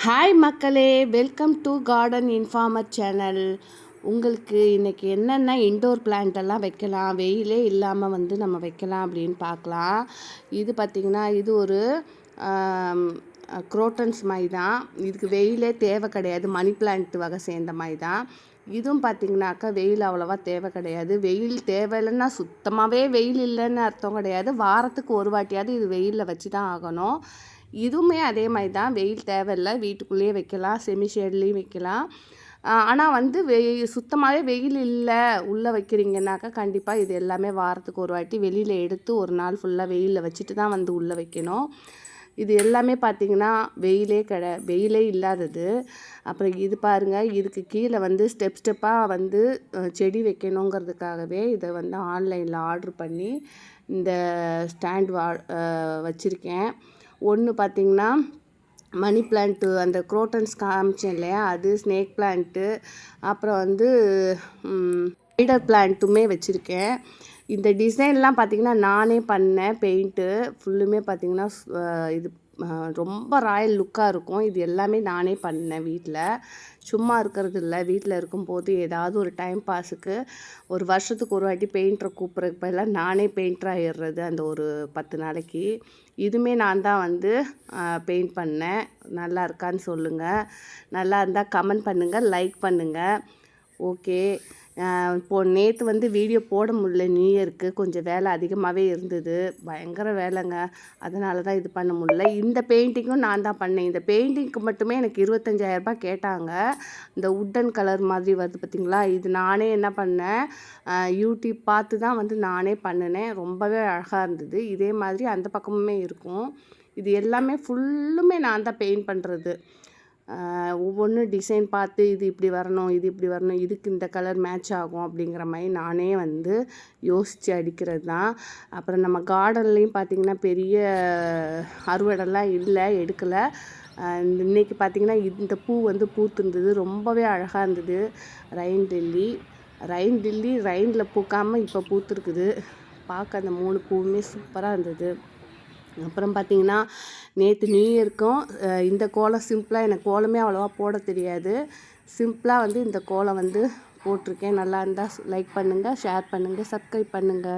Hi மக்களே, welcome to garden informer channel. உங்களுக்கு இன்றைக்கி என்னென்ன இன்டோர் பிளான்ட் எல்லாம் வைக்கலாம், வெயிலே இல்லாமல் நம்ம வைக்கலாம் அப்படின்னு பார்க்கலாம். இது பார்த்திங்கன்னா இது ஒரு குரோட்டன்ஸ் மாதிரி தான். இதுக்கு வெயிலே தேவை கிடையாது. மணி பிளான்ட் வகை சேர்ந்த மாதிரி தான். இதுவும் பார்த்திங்கனாக்கா வெயில் அவ்வளோவா தேவை கிடையாது. வெயில் தேவையில்லைன்னா சுத்தமாகவே வெயில் இல்லைன்னு அர்த்தம் கிடையாது. வாரத்துக்கு ஒரு வாட்டியாவது இது வெயிலில் வச்சு தான் ஆகணும். இதுவுமே அதே மாதிரி தான். வெயில் தேவையில்லை, வீட்டுக்குள்ளேயே வைக்கலாம், செமி ஷேட்லேயும் வைக்கலாம். ஆனால் சுத்தமாகவே வெயில் இல்லை உள்ளே வைக்கிறீங்கன்னாக்கா கண்டிப்பாக இது எல்லாமே வாரத்துக்கு ஒரு வாட்டி வெளியில் எடுத்து ஒரு நாள் ஃபுல்லாக வெயிலில் வச்சுட்டு தான் உள்ளே வைக்கணும். இது எல்லாமே பார்த்திங்கன்னா வெயிலே இல்லாதது. அப்புறம் இது பாருங்கள், இதுக்கு கீழே ஸ்டெப் ஸ்டெப்பாக செடி வைக்கணுங்கிறதுக்காகவே இதை ஆன்லைனில் ஆர்ட்ரு பண்ணி இந்த ஸ்டாண்ட் வச்சுருக்கேன். ஒன்று பார்த்திங்கன்னா மணி பிளான்ட்டு, அந்த குரோட்டன்ஸ் காமிச்சேன் இல்லையா, அது ஸ்னேக் பிளான்ட்டு, அப்புறம் ஸ்பைடர் பிளான்ட்டுமே வச்சுருக்கேன். இந்த டிசைன்லாம் பார்த்திங்கன்னா நானே பண்ணேன். பெயிண்ட்டு ஃபுல்லுமே பார்த்திங்கன்னா இது ரொம்ப ராயல் லுக்காக இருக்கும். இது எல்லாமே நானே பண்ணேன் வீட்டில். சும்மா இருக்கிறது இல்லை, வீட்டில் இருக்கும்போது ஏதாவது ஒரு டைம் பாஸுக்கு ஒரு வருஷத்துக்கு ஒரு வாட்டி பெயிண்டரை கூப்பிட்றதுக்கு பதிலாக நானே பெயிண்டர் ஆகிடுறது அந்த ஒரு 10 நாளைக்கு. இதுவுமே நான் தான் பெயிண்ட் பண்ணேன். நல்லா இருக்கான்னு சொல்லுங்கள். நல்லா இருந்தால் கமெண்ட் பண்ணுங்கள், லைக் பண்ணுங்கள். ஓகே. நேற்று வீடியோ போட முடியல. நியூ இயருக்கு கொஞ்சம் வேலை அதிகமாகவே இருந்தது, பயங்கர வேலைங்க. அதனால தான் இது பண்ண முடியல. இந்த பெயிண்டிங்கும் நான் தான் பண்ணேன். இந்த பெயிண்டிங்க்கு மட்டுமே எனக்கு 25,000 கேட்டாங்க. இந்த உட்டன் கலர் மாதிரி வருது பார்த்திங்களா, இது நானே என்ன பண்ணேன், யூடியூப் பார்த்து தான் நானே பண்ணினேன். ரொம்பவே அழகாக இருந்தது. இதே மாதிரி அந்த பக்கமுமே இருக்கும். இது எல்லாமே ஃபுல்லுமே நான் தான் பெயிண்ட் பண்ணுறது. ஒவ்வொன்றும் டிசைன் பார்த்து இது இப்படி வரணும், இது இப்படி வரணும், இதுக்கு இந்த கலர் மேட்ச் ஆகும் அப்படிங்கிற மாதிரி நானே யோசித்து அடிக்கிறது தான். அப்புறம் நம்ம கார்டன்லேயும் பார்த்திங்கன்னா பெரிய அறுவடைலாம் இல்லை, எடுக்கலை. இன்றைக்கி பார்த்திங்கன்னா இந்த பூ பூத்துருந்தது, ரொம்பவே அழகாக இருந்தது. ரெயின் லில்லி ரெயினில் பூக்காமல் இப்போ பூத்துருக்குது. பார்க்க அந்த 3 பூவுமே சூப்பராக இருந்தது. அப்புறம் பார்த்திங்கன்னா நேற்று நியூ இயருக்கும் இந்த கோலம் சிம்பிளாக, எனக்கு கோலமே அவ்வளோவா போட தெரியாது. சிம்பிளாக இந்த கோலம் போட்டிருக்கேன். நல்லா இருந்தால் லைக் பண்ணுங்கள், ஷேர் பண்ணுங்கள், சப்ஸ்கிரைப் பண்ணுங்கள்.